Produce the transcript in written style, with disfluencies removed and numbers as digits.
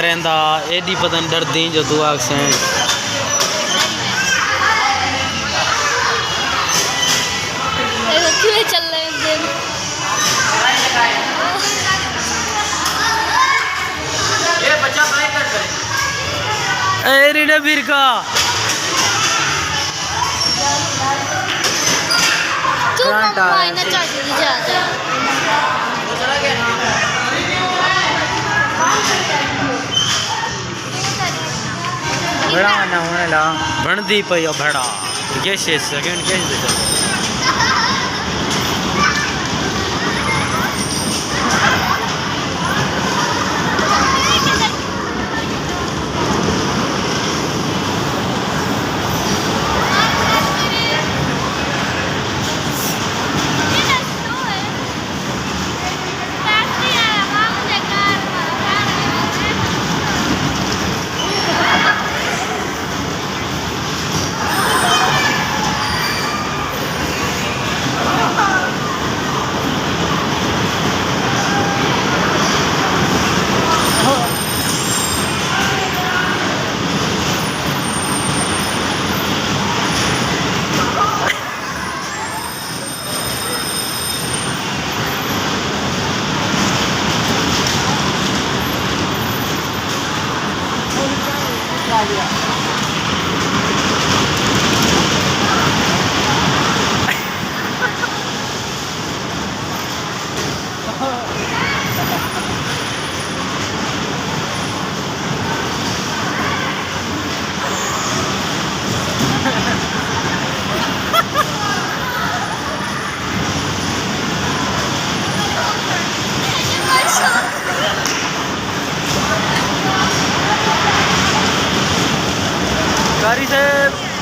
करेंदा AD पतन डरदी जो तू आखसे चल रहे ये बच्चा फ्राई कर दे ए रीडा फिर का तू ना चाहिए ज्यादा बड़ा ना होने ला बनदी पई बड़ा कैसे सेकंड कैसे दे कारी साहब